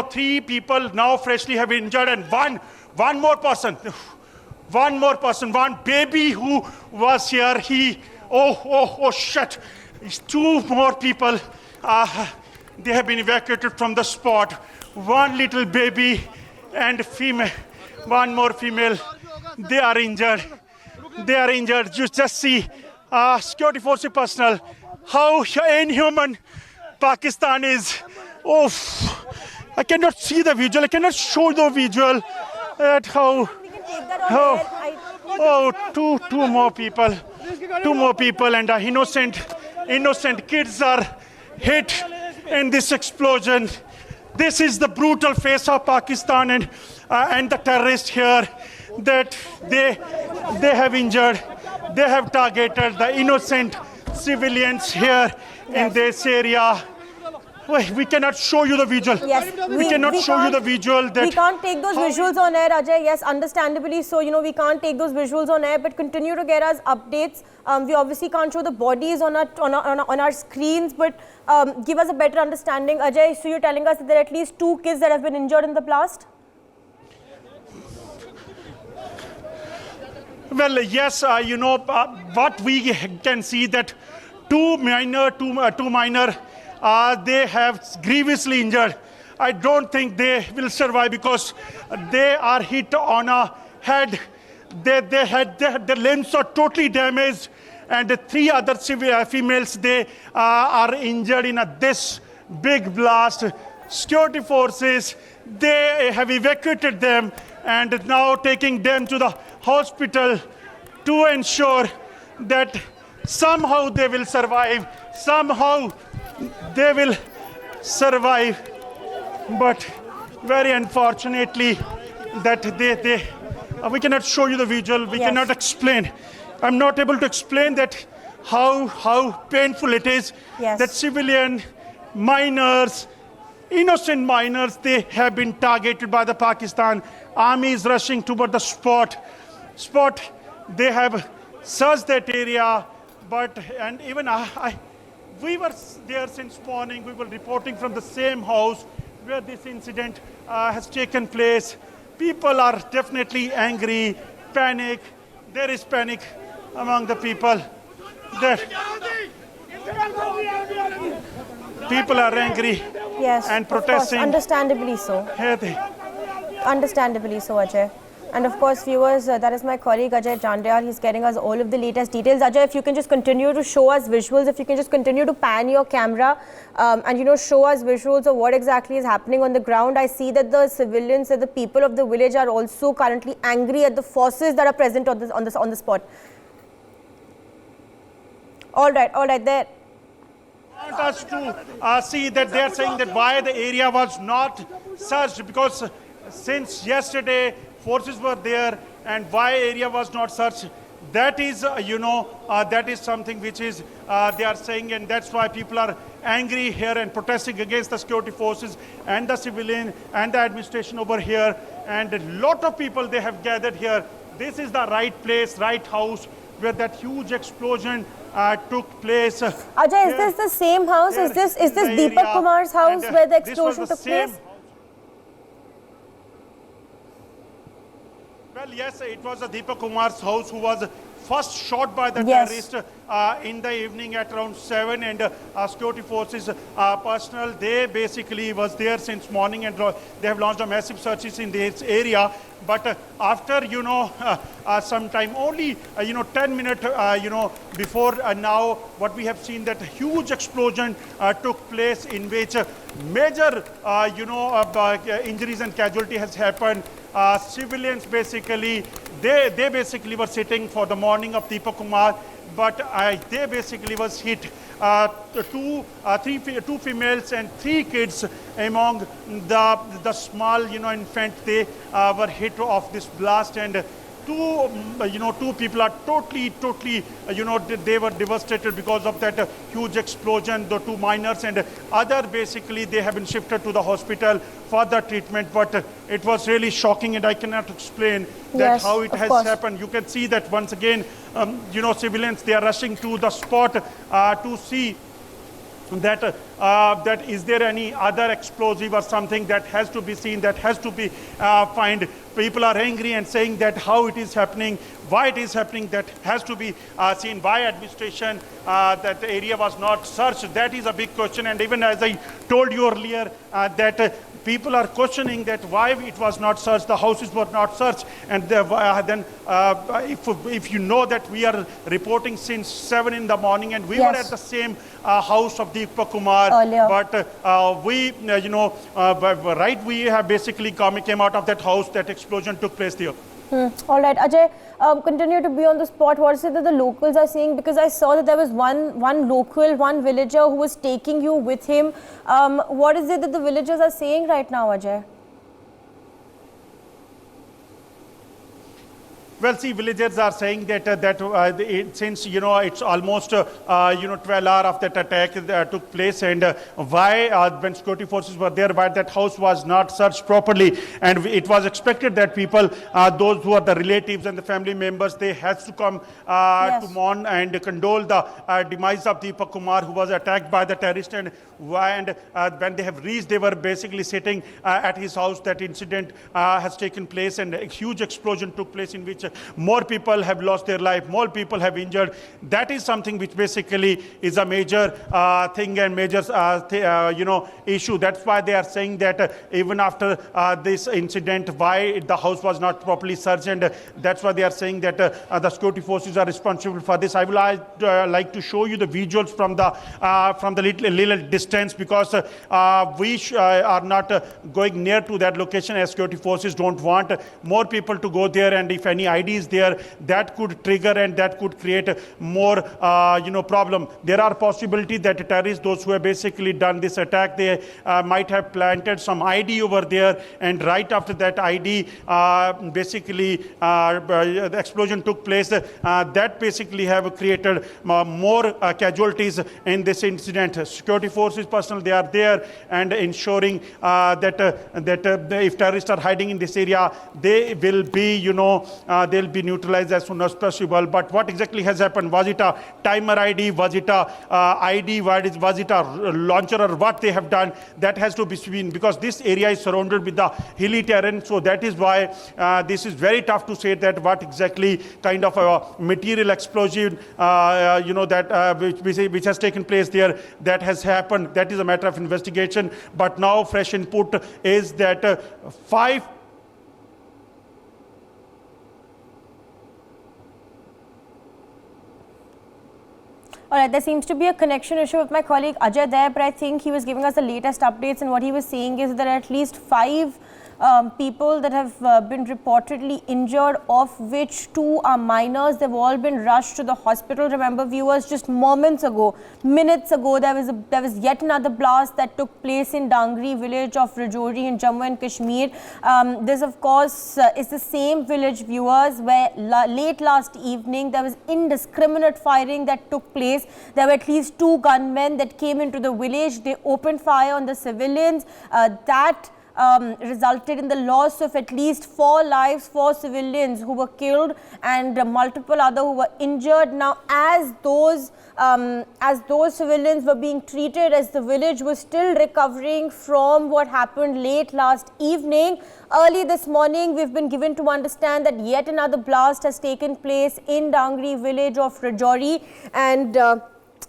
Three people now freshly have been injured, and one more person, one baby who was here. Oh shit! Two more people. They have been evacuated from the spot. One little baby and female, one more female. They are injured. They are injured. You just see security force personnel. How inhuman Pakistan is. Oh, I cannot see the visual. I cannot show the visual at how. Two more people, and innocent kids are hit in this explosion. This is the brutal face of Pakistan and the terrorists here, that they have injured, they have targeted the innocent civilians here in this area. We cannot show you the visual. Yes, we cannot show you the visual. We can't take those visuals on air, Ajay. Yes, understandably so. We can't take those visuals on air, but continue to get us updates. We obviously can't show the bodies on our screens, but give us a better understanding, Ajay. So you're telling us that there are at least 2 kids that have been injured in the blast? Well, yes, what we can see that two minor. They have grievously injured. I don't think they will survive because they are hit on a head. Their limbs are totally damaged, and 3 other females, they are injured in this big blast. Security forces, they have evacuated them and now taking them to the hospital to ensure that somehow they will survive. Somehow they will survive, but very unfortunately that we cannot show you the visual. We cannot explain. I'm not able to explain that how painful it is that civilian minors, innocent minors, they have been targeted by the Pakistan army. Is rushing toward the spot. They have searched that area, and even we were there since morning. We were reporting from the same house where this incident has taken place. People are definitely angry, panic. There is panic among the people. People are angry and protesting. Understandably so. Understandably so, Ajay. And of course, viewers, that is my colleague Ajay Jandiyar. He's getting us all of the latest details. Ajay, if you can just continue to show us visuals, if you can just continue to pan your camera and show us visuals of what exactly is happening on the ground. I see that the civilians and the people of the village are also currently angry at the forces that are present on the spot. All right, there. I want us to see that they are saying that why the area was not searched, because since yesterday forces were there, and why area was not searched. That is, that is something which is they are saying, and that's why people are angry here and protesting against the security forces and the civilian and the administration over here. And a lot of people, they have gathered here. This is the right place, right house where that huge explosion took place. Ajay, is this the same house? Is this Deepak Kumar's house where the explosion took place? Well, yes, it was Deepak Kumar's house who was first shot by the terrorist in the evening at around 7, and security forces personnel, they basically was there since morning, and they have launched a massive searches in this area. But after, some time, only, 10 minutes, before now, what we have seen, that huge explosion took place in which major, injuries and casualty has happened. Civilians basically, they basically were sitting for the morning of Deepak Kumar, but they basically was hit. Two females and 3 kids among the small, infant, they were hit of this blast, and two people are totally, they were devastated because of that huge explosion. The 2 minors and other, basically, they have been shifted to the hospital for the treatment. But it was really shocking, and I cannot explain that how it has happened. You can see that once again, civilians, they are rushing to the spot to see that that is there any other explosive or something that has to be seen, that has to be find. People are angry and saying that how it is happening, why it is happening, that has to be seen. Why administration, that the area was not searched, that is a big question. And even as I told you earlier, that people are questioning that why it was not searched, the houses were not searched. And then if you know that we are reporting since 7 in the morning, and we were at the same house of Deepak Kumar earlier. But we, we have basically came out of that house. That explosion took place there. All right, Ajay, continue to be on the spot. What is it that the locals are saying? Because I saw that there was one villager who was taking you with him. What is it that the villagers are saying right now, Ajay? Well, see, villagers are saying that since it's almost 12 hours of that attack took place, and why when security forces were there, why that house was not searched properly, and it was expected that people, those who are the relatives and the family members, they had to come to mourn and condole the demise of Deepak Kumar, who was attacked by the terrorist, and when they have reached, they were basically sitting at his house. That incident has taken place, and a huge explosion took place in which more people have lost their life, more people have injured. That is something which basically is a major thing and major issue. That's why they are saying that even after this incident, why the house was not properly searched, and that's why they are saying that the security forces are responsible for this. I would like to show you the visuals from the little distance, because we are not going near to that location, as security forces don't want more people to go there, and if any IED is there, that could trigger and that could create more problem. There are possibilities that terrorists, those who have basically done this attack, they might have planted some IED over there, and right after that IED basically the explosion took place. That basically have created more casualties in this incident. Security forces personnel, they are there and ensuring that if terrorists are hiding in this area, they will be they'll be neutralized as soon as possible. But what exactly has happened? Was it a timer IED? Was it a IED? Was it a launcher, or what they have done? That has to be seen, because this area is surrounded with the hilly terrain. So that is why this is very tough to say that what exactly kind of a material explosion which has taken place there, that has happened. That is a matter of investigation. But now fresh input is that 5 All right, there seems to be a connection issue with my colleague Ajay there, but I think he was giving us the latest updates, and what he was saying is that there are at least 5 people that have been reportedly injured, of which 2 are minors. They've all been rushed to the hospital. Remember, viewers, just minutes ago, there was yet another blast that took place in Dangri village of Rajouri in Jammu and Kashmir. This, of course, is the same village, viewers, where late last evening there was indiscriminate firing that took place. There were at least 2 gunmen that came into the village. They opened fire on the civilians. That resulted in the loss of at least 4 lives, 4 civilians who were killed, and multiple other who were injured. Now, as those civilians were being treated, as the village was still recovering from what happened late last evening, early this morning we've been given to understand that yet another blast has taken place in Dangri village of Rajouri, and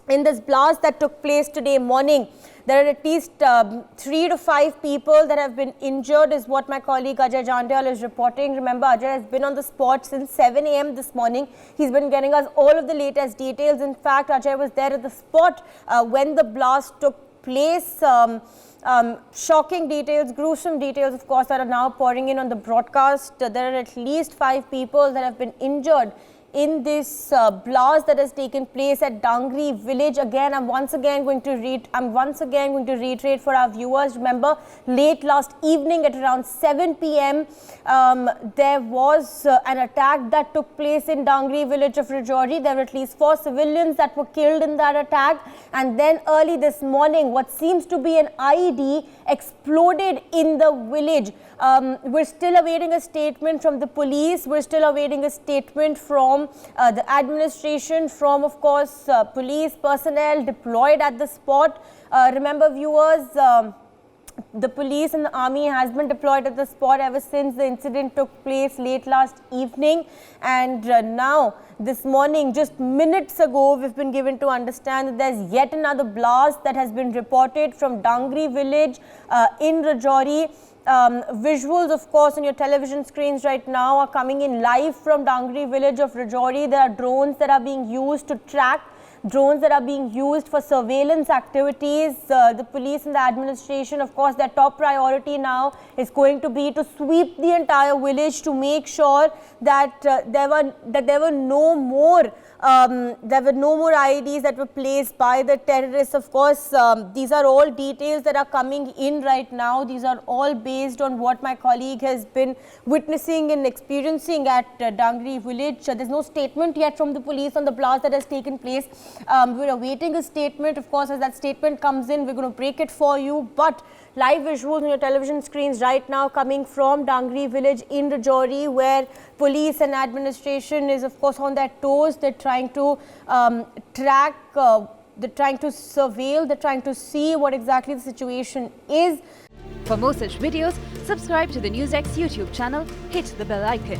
in this blast that took place today morning, there are at least 3 to 5 people that have been injured, is what my colleague Ajay Jandyal is reporting. Remember, Ajay has been on the spot since 7 a.m. this morning. He's been getting us all of the latest details. In fact, Ajay was there at the spot when the blast took place. Shocking details, gruesome details, of course, that are now pouring in on the broadcast. There are at least 5 people that have been injured in this blast that has taken place at Dangri village. Again, I'm once again going to reiterate for our viewers. Remember, late last evening at around 7 p.m. There was an attack that took place in Dangri village of Rajouri. There were at least 4 civilians that were killed in that attack. And then early this morning, what seems to be an IED exploded in the village. We're still awaiting a statement from the police. We're still awaiting a statement from from the administration, from of course police personnel deployed at the spot. Remember viewers, the police and the army has been deployed at the spot ever since the incident took place late last evening, and now this morning, just minutes ago, we've been given to understand that there's yet another blast that has been reported from Dangri village in Rajouri. Visuals, of course, on your television screens right now are coming in live from Dangri village of Rajouri. There are drones that are being used to track, drones that are being used for surveillance activities. The police and the administration, of course, their top priority now is going to be to sweep the entire village to make sure that there were no more IEDs that were placed by the terrorists. Of course, these are all details that are coming in right now. These are all based on what my colleague has been witnessing and experiencing at Dangri village. There's no statement yet from the police on the blast that has taken place. We're awaiting a statement. Of course, as that statement comes in, we're going to break it for you. But live visuals on your television screens right now coming from Dangri village in Rajouri, where police and administration is of course on their toes. They're trying to track, they're trying to surveil, they're trying to see what exactly the situation is. For more such videos, subscribe to the NewsX YouTube channel, hit the bell icon.